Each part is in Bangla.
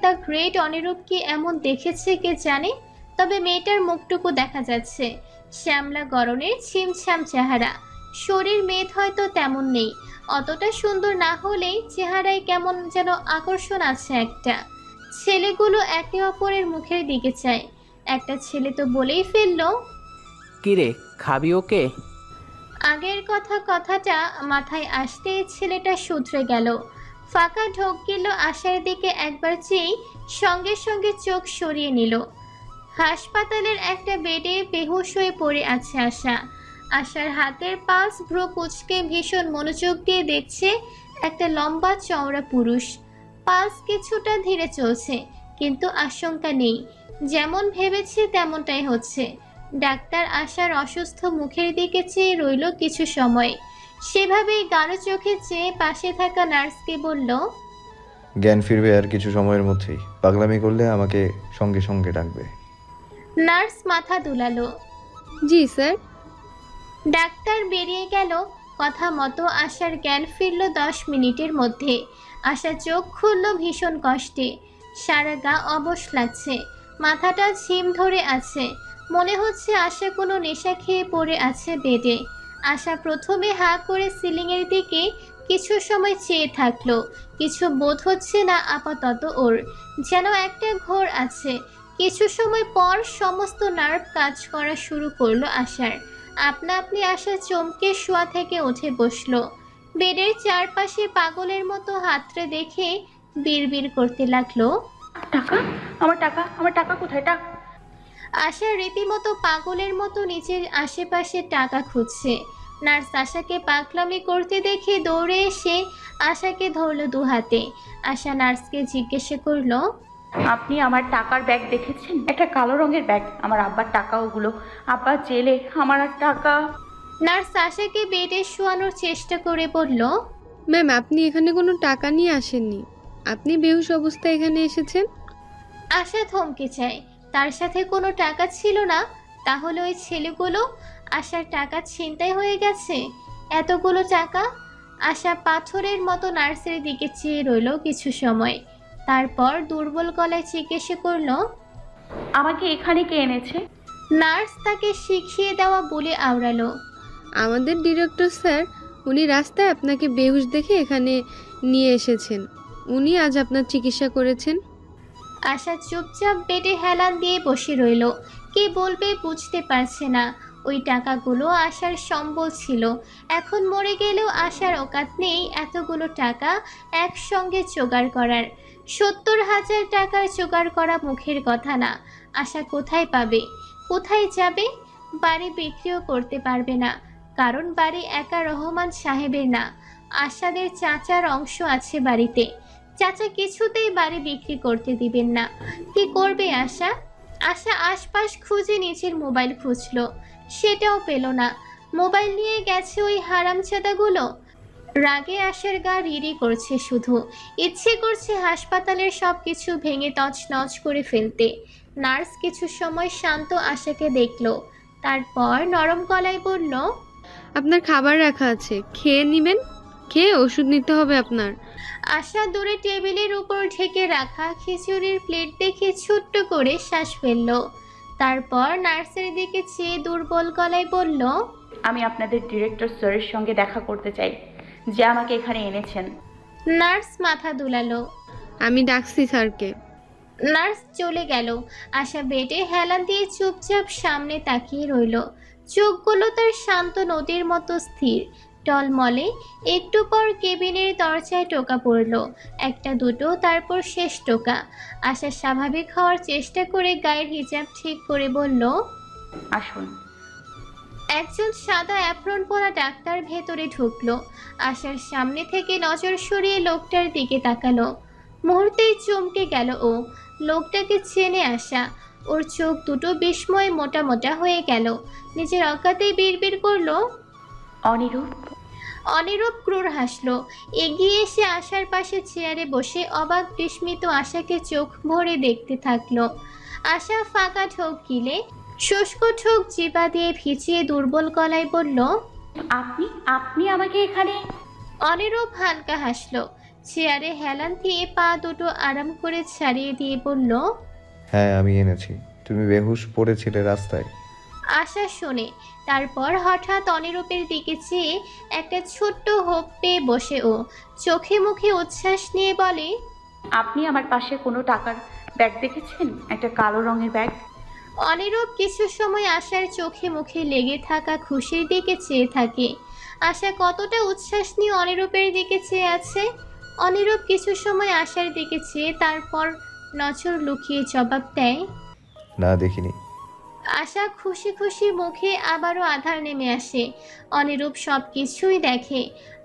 দ্য গ্রেট অনিরূপ কি এমন দেখেছে কে জানে। তবে মেয়েটার মুখটুকু দেখা যাচ্ছে, শ্যামলা গরনের ছিমছাম চেহারা, শরীর মেদ হয়তো তেমন নেই, অতটা সুন্দর না হলেই চেহারায় কেমন যেন আকর্ষণ আছে একটা। ছেলেগুলো একে অপরের মুখের দিকে চায়। একটা ছেলে তো বলেই ফেললো, কিরে, খাবি ওকে? আগের কথাটা মাথায় আসতেই ছেলেটা শুধরে গেল, ফাঁকা ঢোক গেল আশার দিকে একবার চেয়েই সঙ্গে সঙ্গে চোখ সরিয়ে নিল। হাসপাতালের একটা বেডে বেহুশ হয়ে পড়ে আছে আশা। আশার হাতের পালস ভ্রু কুঁচকে ভীষণ মনোযোগ দিয়ে দেখছে একটা লম্বা চওড়া পুরুষ। পালস কিছুটা ধীরে চলছে, কিন্তু আশঙ্কা নেই, যেমন ভেবেছে তেমনটাই হচ্ছে। ডাক্তার আশার অসুস্থ মুখের দিকে চেয়ে রইল কিছু সময়, সেভাবেই গাঢ় চোখে চেয়ে পাশে থাকা নার্সকে বলল, জ্ঞান ফিরবে আর কিছু সময়ের মধ্যেই। পাগলামি করলে আমাকে সঙ্গে সঙ্গে ডাকবে। নার্স মাথা দুলালো। জি স্যার। ডাক্তার বেরিয়ে গেল। কথা মতো আশার জ্ঞান ফিরল 10 মিনিটের মধ্যে। আশা চোখ খুলল ভীষণ কষ্টে, সারা গা অবশ লাগছে, মাথাটা ঝিম ধরে আছে, মনে হচ্ছে আশা কোনো নেশা খেয়ে পড়ে আছে বেডে। আশা প্রথমে হাঁ করে সিলিংয়ের দিকে কিছু সময় চেয়ে থাকলো, কিছু বোধ হচ্ছে না আপাতত ওর, যেন একটা ঘোর আছে। কিছু সময় পর সমস্ত নার্ভ কাজ করা শুরু করলো আশার। আপনা আপনি আশা চমকে শোয়া থেকে উঠে বসলো। বেডের চারপাশে পাগলের মতো হাতড়ে দেখে বিড়বিড় করতে লাগলো, টাকা, আমার টাকা, আমার টাকা কোথায়? আশা রীতিমতো পাগলের মতো নিচের আশেপাশে টাকা খুঁজছে। নার্স আশাকে পাগলামি করতে দেখে দৌড়ে এসে আশাকে ধরলো দু হাতে। আশা নার্সকে জিজ্ঞাসা করলো, আপনি আমার টাকার ব্যাগ দেখেছেন? একটা কালো রঙের ব্যাগ, আমার আব্বার টাকা ওগুলো। আব্বা জেলে, আমার আর টাকা। নার্স আশাকে বেডে শোয়ানোর চেষ্টা করে বলল, ম্যাম, আপনি এখানে কোনো টাকা নিয়ে আসেননি, আপনি বেহুশ অবস্থায় এখানে এসেছেন। আশা থমকে যায়, তার সাথে কোনো টাকা ছিল না। তাহলে ওই ছেলেগুলো, আশার টাকা ছিনতাই হয়ে গেছে। এতগুলো টাকা। আশা পাথরের মতো নার্সের দিকে চেয়ে রইল কিছু সময়, তারপর দুর্বল গলায় জিজ্ঞাসা করলো, আমাকে এখানে কে এনেছে? নার্স তাকে শিখিয়ে দেওয়া বলে আওড়ালো, আমাদের ডিরেক্টর স্যার, উনি রাস্তায় আপনাকে বেহুশ দেখে এখানে নিয়ে এসেছেন, উনি আজ আপনার চিকিৎসা করেছেন। আশা চুপচাপ বেডে হেলান দিয়ে বসে রইল। কে বলবে বুঝতে পারছে না। ওই টাকাগুলো আশার সম্বল ছিল, এখন মরে গেলেও আশার অকাত নেই এতগুলো টাকা একসঙ্গে জোগাড় করার। 70,000 টাকার জোগাড় করা মুখের কথা না। আশা কোথায় পাবে, কোথায় যাবে? বাড়ি বিক্রিও করতে পারবে না, কারণ বাড়ি একা রহমান সাহেবের না, আশাদের চাচার অংশ আছে বাড়িতে। চাচা কিছুতেই বাড়ি বিক্রি করতে দিবেন না। কি করবে আশা? আশা আশপাশ খুঁজে নিজের মোবাইল খুঁজলো, সেটাও পেল না। মোবাইল নিয়ে গেছে ওই হারামজাদাগুলো। রাগে আশার গা রিরি করছে, শুধু ইচ্ছে করছে হাসপাতালের সব কিছু ভেঙে তছনছ করে ফেলতে। নার্স কিছু সময় শান্ত আশাকে দেখলো, তারপর নরম গলায় বলল, আপনার খাবার রাখা আছে, খেয়ে নেবেন, খেয়ে ওষুধ নিতে হবে আপনার। আশা দূরে টেবিলের উপর ঢেকে রাখা খিচুড়ির প্লেট দেখে ছোট্ট করে শ্বাস ফেলল। তারপর নার্সের দিকে চেয়ে দুর্বল গলায় বলল, আমি আপনাদের ডিরেক্টর স্যারের সঙ্গে দেখা করতে চাই, যে আমাকে এখানে এনেছেন। নার্স মাথা দুলালো। আমি ডাকছি স্যারকে। নার্স চলে গেল। আশা বেডে হেলান দিয়ে চুপচাপ সামনে তাকিয়ে রইল। চোখগুলো তার শান্ত নদীর মতো স্থির, টলমলে। একটু পর কেবিনের দরজায় টোকা পড়ল, একটা দুটো, তারপর শেষ টোকা। আশা স্বাভাবিক হওয়ার চেষ্টা করে গায়ের হিজাব ঠিক করে বলল, আসুন। একজন সাদা অ্যাপ্রন পরা ডাক্তার ভেতরে ঢুকলো। আশার সামনে থেকে নজর সরিয়ে লোকটার দিকে তাকালো। মুহূর্তেই চমকে গেল ও। লোকটাকে চেনে আশা। ওর চোখ দুটো বিস্ময়ে মোটা মোটা হয়ে গেল। নিজের অজ্ঞাতেই বিড়বিড় করলো, অনিরূপ। অনিরূপ ক্রূর হাসলো। এগিয়ে এসে আশার পাশে চেয়ারে বসে অবাক বিস্মিত আশাকে চোখ ভরে দেখতে থাকলো। আশা ফাঁকা ঢোক গিলে শুষ্ক ঠোক জিবা দিয়ে ভিজিয়ে দুর্বল গলায় বলল, আপনি আপনি আমাকে এখানে? অনিরূপ হালকা হাসলো। চেয়ারে হেলান দিয়ে পা দুটো আরাম করে ছাড়িয়ে দিয়ে বলল, হ্যাঁ আমি এনেছি। তুমি বেহুশ পড়েছিলে রাস্তায়। আশা শোনে। তারপর হঠাৎ অনিরূপের দিকে চেয়ে একটা ছোট্ট হোপ পেয়ে বসে ও চোখে মুখে উচ্ছ্বাস নিয়ে বলে, আপনি আমার পাশে কোনো টাকার ব্যাগ দেখেছেন? একটা কালো রঙের ব্যাগ। অনিরূপ কিছু সময় আশার চোখে মুখে লেগে থাকা খুশির দিকে চেয়ে থাকে। আশা কতটা উচ্ছ্বাস নিয়ে অনিরূপের দিকে চেয়ে আছে। অনিরূপ কিছু সময় আশার দিকে চেয়ে তারপর নজর লুকিয়ে জবাব দেয়। না দেখিনি। আশা খুশি খুশি মুখে আবারও আধার নেমে আসে। অনিরূপ সব কিছুই দেখে।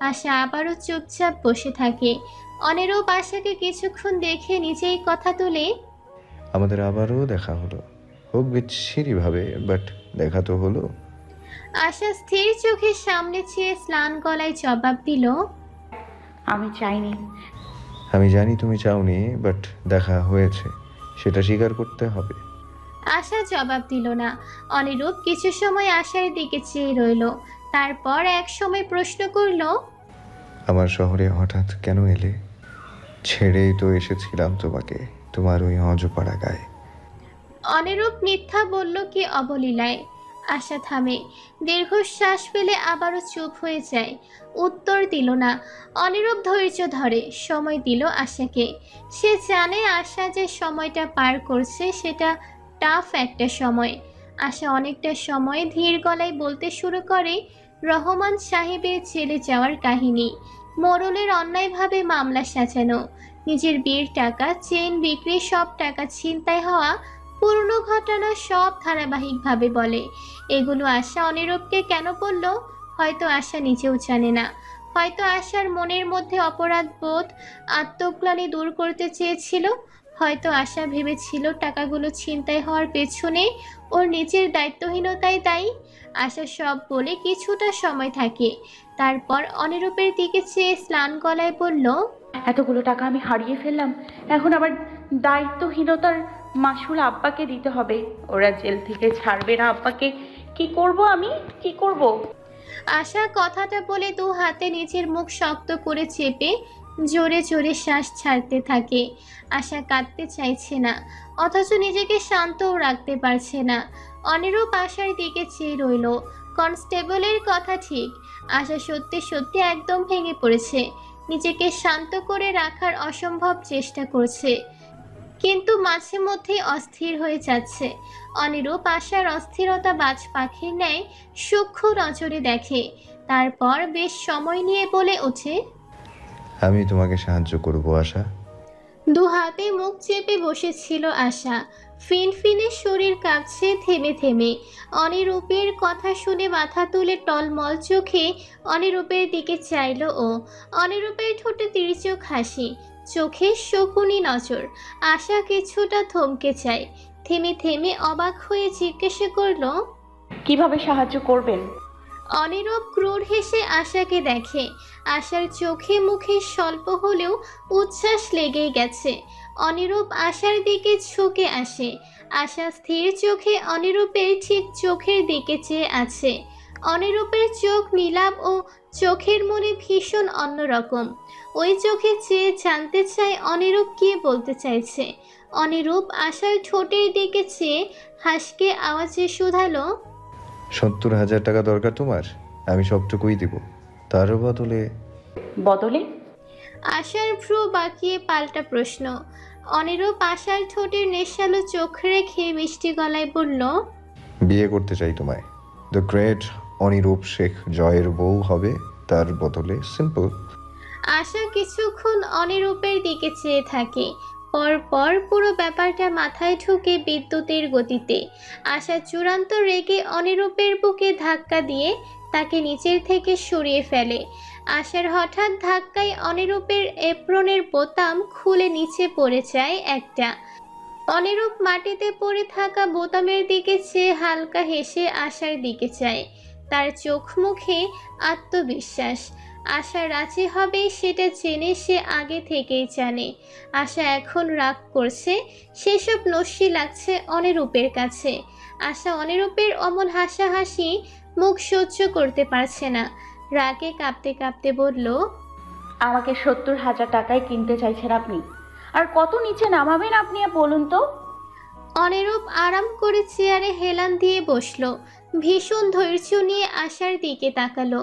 আশা আবারও চুপচাপ বসে থাকে। অনিরূপ আশাকে কিছুক্ষণ দেখে নিজেই কথা তোলে, আমাদের আবারও দেখা হলো, হোক বিচ্ছিরিভাবে, বাট দেখা তো হলো। আশা স্থির চোখে সামনে চেয়ে স্নান গলায় জবাব দিল, আমি চাইনি। আমি জানি তুমি চাওনি, বাট দেখা হয়েছে, সেটা স্বীকার করতে হবে। আশা জবাব দিল না। অনিরূপ কিছু সময় আশার দিকে চেয়ে রইল। তারপর এক সময় প্রশ্ন করল, আমার শহরে হঠাৎ কেন এলে? ছেড়েই তো এসেছিলাম তোমাকে, তোমার ওই অজপাড়া গায়ে। অনিরূপ মিথ্যা বলল কি অবলীলায়। আশা থামে, দীর্ঘশ্বাস ফেলে আবারও চুপ হয়ে যায়। উত্তর দিল না। অনিরূপ ধৈর্য ধরে, সময় দিল আশাকে। সে জানে আশা যে সময়টা পার করছে সেটা টাফ একটা সময়। আশা অনেকটা সময় ধীর গলায় বলতে শুরু করে রহমান সাহেবের জেলে যাওয়ার কাহিনী। মোড়লের অন্যায়ভাবে মামলা সাজানো, নিজের বিয়ের টাকা, চেন বিক্রি, সব টাকা ছিনতাই হওয়া, পুরনো ঘটনা সব ধারাবাহিকভাবে বলে। এগুলো আশা অনিরূপকে কেন বলল হয়তো আশা নিজেও জানে না। হয়তো আশার মনের মধ্যে অপরাধ বোধ, আত্মগ্লানি দূর করতে চেয়েছিল। হয়তো আশা ভেবেছিল টাকাগুলো ছিনতাই হওয়ার পেছনে ওর নিজের দায়িত্বহীনতাই দায়ী। আশা সব বলে কিছুটা সময় থাকে। তারপর অনিরূপের দিকে চেয়ে স্নান গলায় বলল, এতগুলো টাকা আমি হারিয়ে ফেললাম, এখন আবার দায়িত্বহীনতার মাসুল আব্বাকে দিতে হবে। ওরা জেল থেকে ছাড়বে না আব্বাকে। কি করব আমি, কি করব? আশা কথাটা বলে দু হাতে নিজের মুখ শক্ত করে চেপে জোরে জোরে শ্বাস ছাড়তে থাকে। আশা কাঁদতে চাইছে না, অথচ নিজেকে শান্তও রাখতে পারছে না। অনিরূপ আশার দিকে চেয়ে রইল। কনস্টেবলের কথা ঠিক, আশা সত্যি সত্যি একদম ভেঙে পড়েছে। নিজেকে শান্ত করে রাখার অসম্ভব চেষ্টা করছে, কিন্তু মাঝে মধ্যেই অস্থির হয়ে যাচ্ছে। অনিরূপ আশার অস্থিরতা বাজ পাখির ন্যায় সূক্ষ্ম নজরে দেখে। তারপর বেশ সময় নিয়ে বলে ওঠে, আমি তোমাকে সাহায্য করব আশা। দু হাতে মুখ চেপে বসেছিল আশা। ফিনফিনে শরীর কাঁপছে থেমে থেমে। অনিরূপের কথা শুনে মাথা তুলে টলমল চোখে অনিরূপের দিকে চাইল ও। অনিরূপের ঠোঁটে তির্যক হাসি, চোখে শকুনি নজর। আশা কিছুটা থমকে যায়, থেমে থেমে অবাক হয়ে জিজ্ঞাসা করল, কিভাবে সাহায্য করবেন? অনিরূপ ক্রূর হেসে আশাকে দেখে। আশার চোখে মুখে স্বল্প হলেও উচ্ছ্বাস লেগেই গেছে। অনিরূপ আশার দিকে ঝুঁকে আসে। আশা স্থির চোখে অনিরূপের ঠিক চোখের দিকে চেয়ে আছে। অনিরূপের চোখ নীলাভ ও চোখের মনে ভীষণ অন্যরকম। ওই চোখে চেয়ে জানতে চায় অনিরূপ কি বলতে চাইছে। অনিরূপ আশার ঠোঁটের দিকে চেয়ে হাসকে আওয়াজে শুধালো, 70,000 টাকা দরকার তোমার? আমি সবটুকুই দিব, তার বদলে। বদলে? আশার ভ্রু বাঁকিয়ে পাল্টা প্রশ্ন। অনিরূপ আশার ঠোঁটের নেশালো চোখ রেখে মিষ্টি গলায় বলল, বিয়ে করতে চাই তোমায়। দ্য গ্রেট অনিরূপ শেখ জয়ের বউ হবে, তার বদলে। সিম্পল। আশা কিছুক্ষণ অনিরূপের দিকে চেয়ে থাকে। পরপর পুরো ব্যাপারটা মাথায় ঢুকে বিদ্যুতের গতিতে আশা চূড়ান্ত রেগে অনিরূপের বুকে ধাক্কা দিয়ে তাকে নিচের থেকে সরিয়ে ফেলে। আশার হঠাৎ ধাক্কায় অনিরূপের এপ্রনের বোতাম খুলে নিচে পড়ে যায় একটা। অনিরূপ মাটিতে পড়ে থাকা বোতামের দিকে চেয়ে হালকা হেসে আশার দিকে চায়। তার চোখ মুখে আত্মবিশ্বাস। আশা রাজি হবে সেটা জেনে সে আগে থেকেই জানে। আশা এখন রাগ করছে, সেসব নস্যি লাগছে অনিরূপের কাছে। আশা অনিরূপের অমন হাসাহাসি মুখ সহ্য করতে পারছে না। রাগে কাঁপতে কাঁপতে বলল, আমাকে 70,000 টাকায় কিনতে চাইছেন আপনি? আর কত নিচে নামাবেন আপনি বলুন তো? অনিরূপ আরাম করে চেয়ারে হেলান দিয়ে বসলো। ভীষণ ধৈর্য নিয়ে আশার দিকে তাকালো,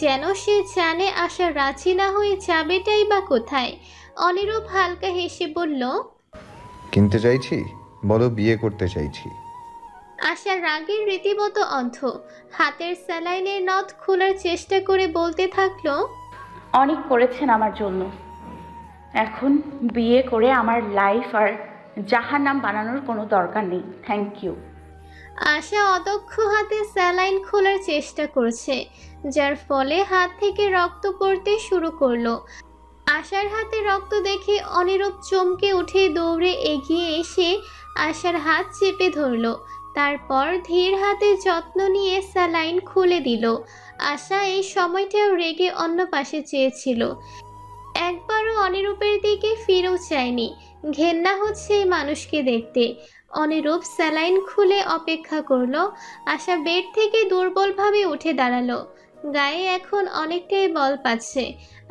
যেন সে জানে আশা রাজি না হয়ে যাবেটাই বা কোথায়। অনিরূপ হালকা হেসে বলল, কিনতে চাইছি? বলো বিয়ে করতে চাইছি। আশা রাগের রীতিমতো অন্ধ। হাতের স্যালাইনের নথ খোলার চেষ্টা করে বলতে থাকলো, অনেক করেছেন আমার জন্য। এখন বিয়ে করে আমার লাইফ আর জাহান্নাম বানানোর কোনো দরকার নেই। Thank you. আশা অদক্ষ হাতে স্যালাইন খোলার চেষ্টা করছে, যার ফলে হাত থেকে রক্ত পড়তে শুরু করলো। আশার হাতে রক্ত দেখে অনিরূপ চমকে উঠে দৌড়ে এগিয়ে এসে আশার হাত চেপে ধরলো। তারপর ধীর হাতে যত্ন নিয়ে স্যালাইন খুলে দিল। আশা এই সময়টাও রেগে অন্য পাশে চেয়েছিল, একবারও অনিরূপের দিকে ফিরেও চায়নি। ঘেন্না হচ্ছে এই মানুষকে দেখতে। অনিরূপ স্যালাইন খুলে অপেক্ষা করলো। আশা বেড থেকে দুর্বলভাবে উঠে দাঁড়ালো, গায়ে এখন অনেকটাই বল পাচ্ছে।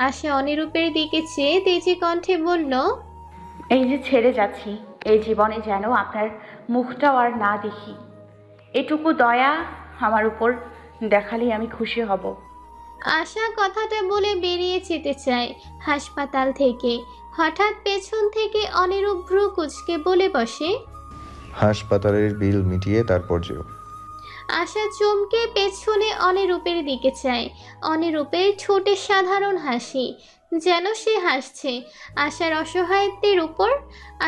আশা অনিরূপের দিকে চেয়ে তেজি কণ্ঠে বলল, এই যে ছেড়ে যাচ্ছি, এই জীবনে যেন আপনার মুখটাও আর না দেখি। এটুকু দয়া আমার উপর দেখালেই আমি খুশি হব। আশা কথাটা বলে বেরিয়ে যেতে চায় হাসপাতাল থেকে। হঠাৎ পেছন থেকে অনিরূপ ভ্রু কুঁচকে বলে বসে, হাসপাতালের বিল মিটিয়ে তারপর যেও। আশা চমকে পেছনে অনিরূপের দিকে চায়। অনিরূপের ঠোঁটে সাধারণ হাসি, যেন সে হাসছে আশার অসহায়ত্বের উপর,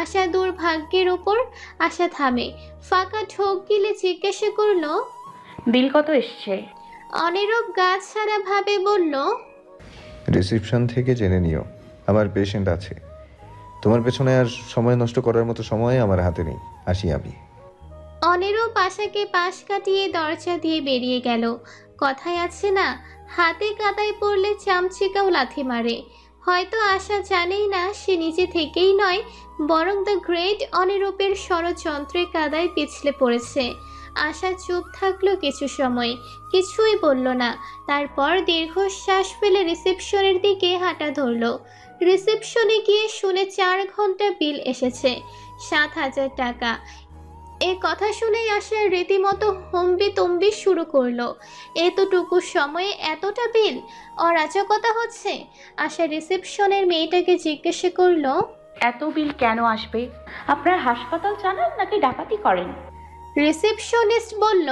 আশা দুর্ভাগ্যের উপর। আশা থামে, ফাঁকা ঢোক গিলে জিজ্ঞাসা করলো, বিল কত এসছে? অনিরূপ গা ছাড়া ভাবে বলল, রিসিপশন থেকে জেনে নিও। আমার পেশেন্ট আছে। তোমার পেছনে আর সময় নষ্ট করার মতো সময় আমার হাতে নেই। আসি আমি। অনিরূপ আশাকে পাশ কাটিয়ে দরজা দিয়ে বেরিয়ে গেল। কথায় আছে না, হাতে কাদায় পড়লে চামচিকাও লাথি মারে। হয়তো আশা জানেই না সে নিজে থেকেই নয়, বরং দ্য গ্রেট অনিরূপের ষড়যন্ত্রে কাদায় পিছলে পড়েছে। আশা চুপ থাকলো কিছু সময়, কিছুই বলল না। তারপর দীর্ঘশ্বাস ফেলে রিসেপশনের দিকে হাঁটা ধরলো। রিসেপশনে গিয়ে শুনে 4 ঘন্টা বিল এসেছে, 7,000 টাকা। এ কথা শুনেই আশার রীতিমতো হম্বি তম্বি শুরু করলো। এতটুকু সময়ে এতটা বিল, অরাজকতা হচ্ছে। আশা রিসেপশনের মেয়েটাকে জিজ্ঞাসা করলো, এত বিল কেন আসবে? আপনার হাসপাতাল চালান নাকি ডাকাতি করেন? রিসেপশনিস্ট বলল,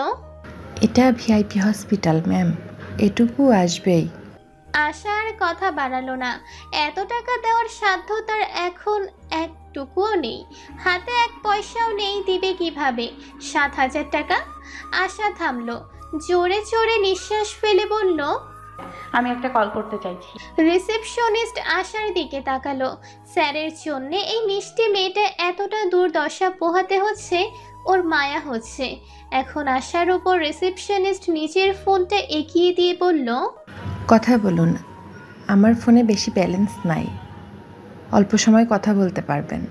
এটা ভিআইপি হসপিটাল ম্যাম, এটুকু আসবেই। আশা আর কথা বাড়ালো না। এত টাকা দেওয়ার সাধ্য তার এখন একটুকুও নেই। হাতে 1 পয়সাও নেই, দিবে কিভাবে? 7,000 টাকা। আশা থামলো, জোরে জোরে নিঃশ্বাস ফেলে বলল, আমি একটা কল করতে চাইছি। রিসেপশনিস্ট আশার দিকে তাকালো। স্যারের জন্য এই মিষ্টি মেয়েটা এতটা দুর্দশা পোহাতে হচ্ছে, ওর মায়া হচ্ছে। এখন আশার উপর রিসেপশনিস্ট নিজের ফোনটা এগিয়ে দিয়ে বলল, কথা বলুন, আমার ফোনে বেশি ব্যালেন্স নাই, অল্প সময় কথা বলতে পারবেন।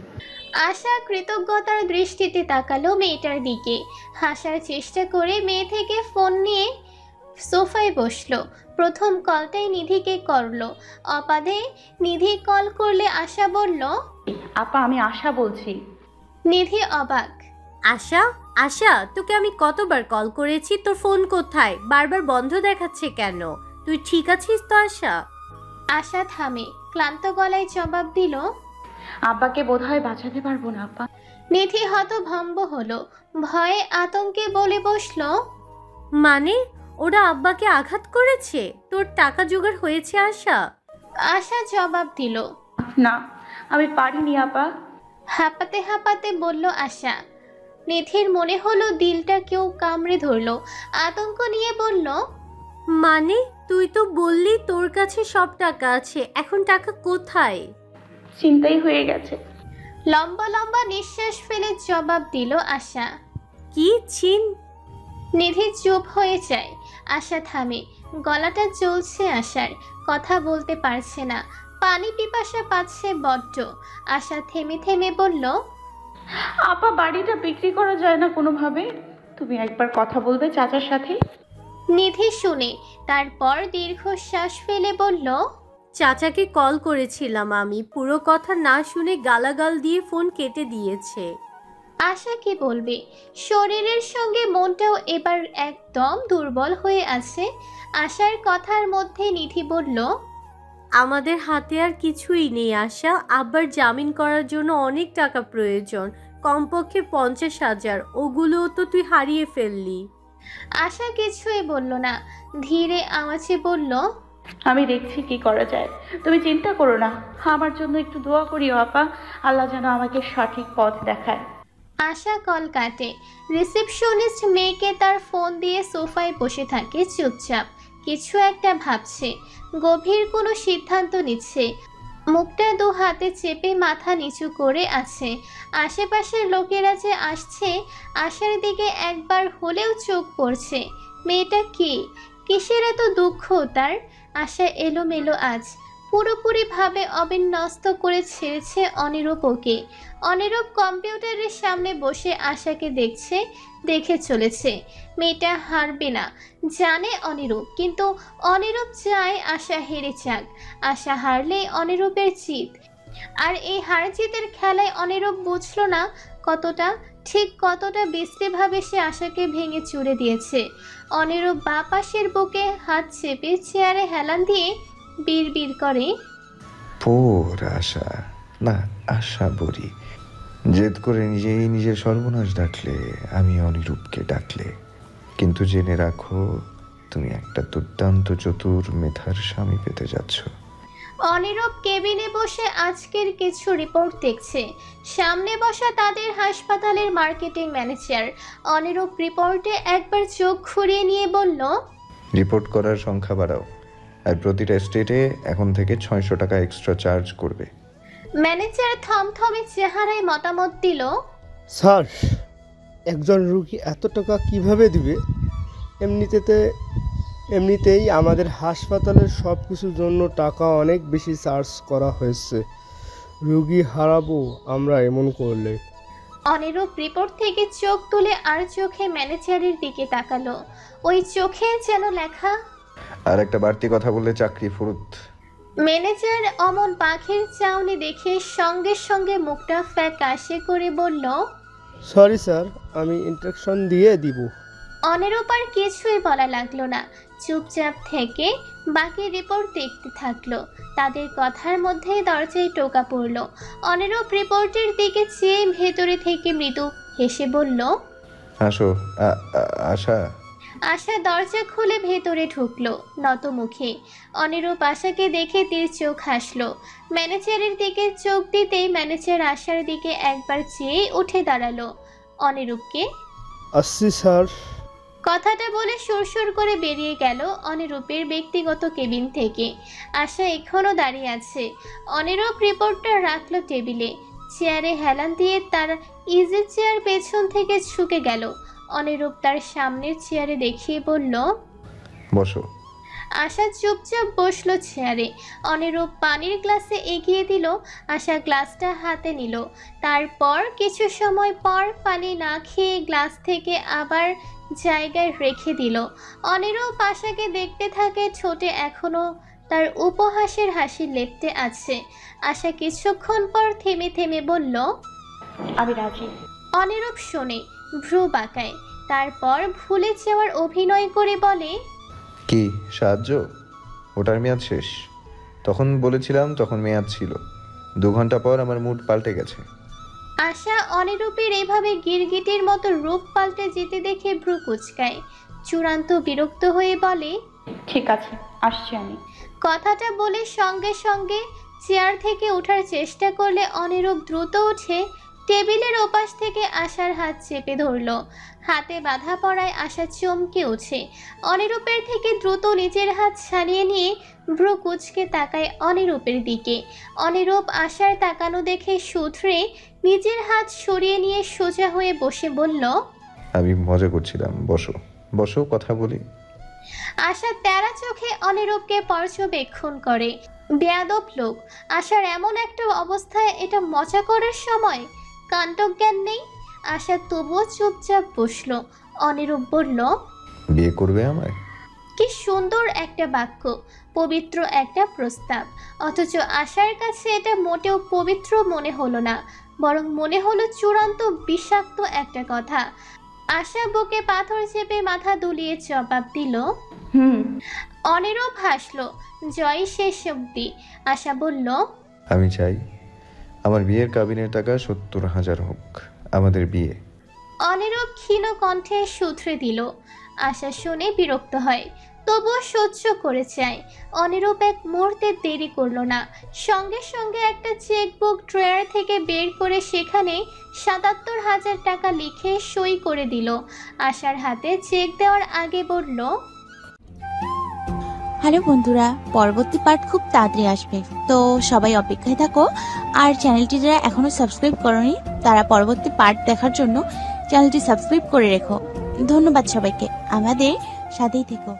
আশা কৃতজ্ঞতার দৃষ্টিতে তাকালো মেয়েটার দিকে। হাসার চেষ্টা করে মেয়ে থেকে ফোন নিয়ে সোফায় বসলো। প্রথম কলটাই নিধিকে করলো। অবাধে নিধি কল করলে আশা বলল, আপা আমি আশা বলছি। নিধি অবাক। আশা, আশা, তোকে আমি কতবার কল করেছি, তোর ফোন কোথায়? বারবার বন্ধ দেখাচ্ছে কেন? তুই ঠিক আছিস তো আশা? আশা থামে, ক্লান্ত গলায় জবাব দিল, আব্বাকে বোধহয় বাঁচাতে পারবো না আপা। নিধি হতভম্ব হলো, ভয়ে আতঙ্কে বলে বসলো, মানে ওরা আব্বাকে আঘাত করেছে? তোর টাকা জোগাড় হয়েছে আশা? আশা জবাব দিল, না, আমি পারিনি আপা। হাঁপাতে হাঁপাতে বলল আশা। নিধির মনে হলো দিলটা কেউ কামড়ে ধরলো। আতঙ্ক নিয়ে বলল, মানে তুই তো বললি তোর কাছে সব টাকা আছে, এখন টাকা কোথায়? চিন্তাই হয়ে গেছে। লম্বা লম্বা নিঃশ্বাস ফেলে জবাব দিল আশা। কি চিন? নিধি চুপ হয়ে যায়। আশা থামে, গলাটা চলছে আশার, কথা বলতে পারছে না। পানি পিপাসা পাচ্ছে বড্ড। আশা থেমে থেমে বলল, আপা বাড়িটা বিক্রি করা যায় না কোনোভাবে? তুমি একবার কথা বলবে চাচার সাথে? নিধি শুনে, তারপর দীর্ঘশ্বাস ফেলে বলল, চাচাকে কল করেছিলাম আমি, পুরো কথা না শুনে গালাগাল দিয়ে ফোন কেটে দিয়েছে। আশা কি বলবে, শরীরের সঙ্গে মনটাও এবার একদম দুর্বল হয়ে আছে। আশার কথার মধ্যে নিধি বলল, আমাদের হাতে আর কিছুই নেই আশা, আব্বার জামিন করার জন্য অনেক টাকা প্রয়োজন, কমপক্ষে 50,000, ওগুলোও তো তুই হারিয়ে ফেললি। আশা কিছুই বলল না, ধীরে আওয়াজে বলল, আমি দেখছি কি করা যায়, তুমি চিন্তা করো না। আমার জন্য একটু দোয়া করিও আপা, আল্লাহ যেন আমাকে সঠিক পথ দেখায়। আশা কল কাটে। রিসেপশনিস্ট মেয়েকে তার ফোন দিয়ে সোফায় বসে থাকে চুপচাপ, কিছু একটা ভাবছে, গভীর কোনো সিদ্ধান্ত নিচ্ছে। মুখটা দু হাতে চেপে মাথা নিচু করে আছে। আশেপাশের লোকেরা যে আসছে, আশার দিকে একবার হলেও চোখ পড়ছে। মেয়েটা কি, কিসের এত দুঃখ তার? আশা এলোমেলো আজ, পুরোপুরিভাবে অবিন্যস্ত করে ছেড়েছে অনিরূপ ওকে। অনিরূপ কম্পিউটারের সামনে বসে আশাকে দেখে চলেছে। মেয়েটা হারবে না জানে অনিরূপ, কিন্তু অনিরূপ চায় আশা হেরে যাক। আশা হারলেই অনিরূপের জিত। আর এই হার জিতের খেলায় অনিরূপ বুঝল না কতটা বিশ্রীভাবে সে আশাকে ভেঙে চুরে দিয়েছে। অনিরূপ বাঁ পাশের বুকে হাত চেপে চেয়ারে হেলান দিয়ে বিড়বিড় করে, পোর আশা, না আশা বলি, জেদ করে নিজেই নিজের সর্বনাশ ডাকলে, আমি অনিরূপকে ডাকলে। কিন্তু জেনে রাখো, তুমি একটা দুর্দান্ত চতুর মেধার স্বামী পেতে যাচ্ছ। অনিরূপ কেবিনে বসে আজকের কিছু রিপোর্ট দেখছে। সামনে বসা তাদের হাসপাতালের মার্কেটিং ম্যানেজার। অনিরূপ রিপোর্টে একবার চোখ ঘুরিয়ে নিয়ে বলল, রিপোর্ট করার সংখ্যা বাড়াও, আর প্রতিটা স্টেটে এখন থেকে 600 টাকা এক্সট্রা চার্জ করবে। ম্যানেজার থমথমে চেহারায় মতামত দিল, স্যার, একজন রুগী এত টাকা কিভাবে দিবে? এমনিতেই আমাদের হাসপাতালের সব কিছুর জন্য টাকা অনেক বেশি চার্জ করা হয়েছে, রুগী হারাবো আমরা এমন করলে। অনিরূপ রিপোর্ট থেকে চোখ তুলে আর চোখে ম্যানেজারের দিকে তাকালো। ওই চোখে যেন লেখা, আর একটা বাড়তি কথা বললে চাকরি ফুরুত। ম্যানেজার অমন পাখির চাউনি দেখে সঙ্গে সঙ্গে মুখটা ফ্যাকাশে করে বলল, সরি স্যার, আমি ইনস্ট্রাকশন দিয়ে দিব। অনিরূপ আর কিছুই বলা লাগলো না, চুপচাপ থেকে বাকি রিপোর্ট দেখতে থাকলো। তাদের কথার মধ্যে দরজায় টোকা পড়লো। অনিরূপ রিপোর্টের দিকে চেয়ে ভেতরে থেকে মৃদু হেসে বলল, আসো। আশা। আশা দরজা খুলে ভেতরে ঢুকলো নত মুখে। অনিরূপ আশাকে দেখে তীর চোখ হাসলো। ম্যানেজারের দিকে চোখ দিতেই ম্যানেজার আশার দিকে একবার চেয়ে উঠে দাঁড়ালো। অনিরূপকে, আসছি স্যার। কথাটা বলে সুরসুর করে বেরিয়ে গেল অনিরূপের ব্যক্তিগত কেবিন থেকে। আশা এখনও দাঁড়িয়ে আছে। অনিরূপ রিপোর্টটা রাখলো টেবিলে, চেয়ারে হেলান দিয়ে তার ইজি চেয়ার পেছন থেকে ঝুঁকে গেল। অনিরূপ তার সামনের চেয়ারে দেখিয়ে বলল, বসো। আশা চুপচাপ বসলো চেয়ারে। অনিরূপ পানির গ্লাসে এগিয়ে দিল। আশা গ্লাসটা হাতে নিল। তারপর কিছু সময় পর পানি না খেয়ে গ্লাস থেকে আবার জায়গায় রেখে দিল। অনিরূপ আশাকে দেখতে থাকে, ঠোঁটে এখনো তার উপহাসের হাসি লেপ্টে আছে। আশা কিছুক্ষণ পর থেমে থেমে বলল, আমি রাজি। অনিরূপ শোনে, ভ্রু বাঁকায়, তারপর ভুলে যাওয়ার অভিনয় করে বলে, কি সাহায্য? ওটার মেয়াদ শেষ। তখন বলেছিলাম তখন মেয়াদ ছিল, 2 ঘন্টা পর আমার মুড পাল্টে গেছে। আশা অনিরূপের এভাবে গিরগিটির মতো রূপ পাল্টে যেতে দেখে ভ্রু কুচকায়। চূড়ান্ত বিরক্ত হয়ে বলে, ঠিক আছে, আসছি আমি। কথাটা বলে সঙ্গে সঙ্গে চেয়ার থেকে ওঠার চেষ্টা করলে অনিরূপ দ্রুত উঠে টেবিলের ওপাশ থেকে আশার হাত চেপে ধরল। হাতে বাধা পড়ায় আশা চমকে ওঠে। অনিরূপের থেকে দ্রুত নিজের হাত ছাড়িয়ে নিয়ে ভ্রু কুচকে তাকায় অনিরূপের দিকে। অনিরূপ আশার তাকানো দেখে শুধরে নিজের হাত সরিয়ে নিয়ে সোজা হয়ে বসে বলল, আমি মজা করছিলাম, বসো বসো, কথা বলি। আশা তেরা চোখে অনিরূপকে পর্যবেক্ষণ করে। বেয়াদব লোক। আশার এমন একটা অবস্থায় এটা মজা করার সময়? কাণ্ডজ্ঞান নেই। আশা তবুও চুপচাপ বসলো। অনিরূপ বলল, বিয়ে করবে আমায়? কি সুন্দর একটা বাক্য, পবিত্র একটা প্রস্তাব। অথচ আশার কাছে এটা মোটেও পবিত্র মনে হলো না, বরং মনে হলো চূড়ান্ত বিষাক্ত একটা কথা। আশা বুকে পাথর চেপে মাথা দুলিয়ে জবাব দিল। অনিরূপ হাসলো, জয় শেষ অব্দি। আশা বলল, আমি চাই আমার বিয়ের কাবিনের টাকা 70,000 হোক, আমাদের বিয়ে। অনিরূপ ক্ষীণ কণ্ঠে শুধরে দিল। আশা শুনে বিরক্ত হয়, তবুও সহ্য করে যায়। অনিরূপ এক মুহূর্তে দেরি করলো না, সঙ্গে সঙ্গে একটা চেকবুক ড্রয়ার থেকে বের করে সেখানে 77,000 টাকা লিখে সই করে দিল। আশার হাতে চেক দেওয়ার আগে বলল, হ্যালো বন্ধুরা, পরবর্তী পার্ট খুব তাড়াতাড়ি আসবে, তো সবাই অপেক্ষায় থাকো। আর চ্যানেলটি যারা এখনো সাবস্ক্রাইব করোনি তারা পরবর্তী পার্ট দেখার জন্য চ্যানেলটি সাবস্ক্রাইব করে রেখো। ধন্যবাদ সবাইকে, আমাদের সাথেই থেকো।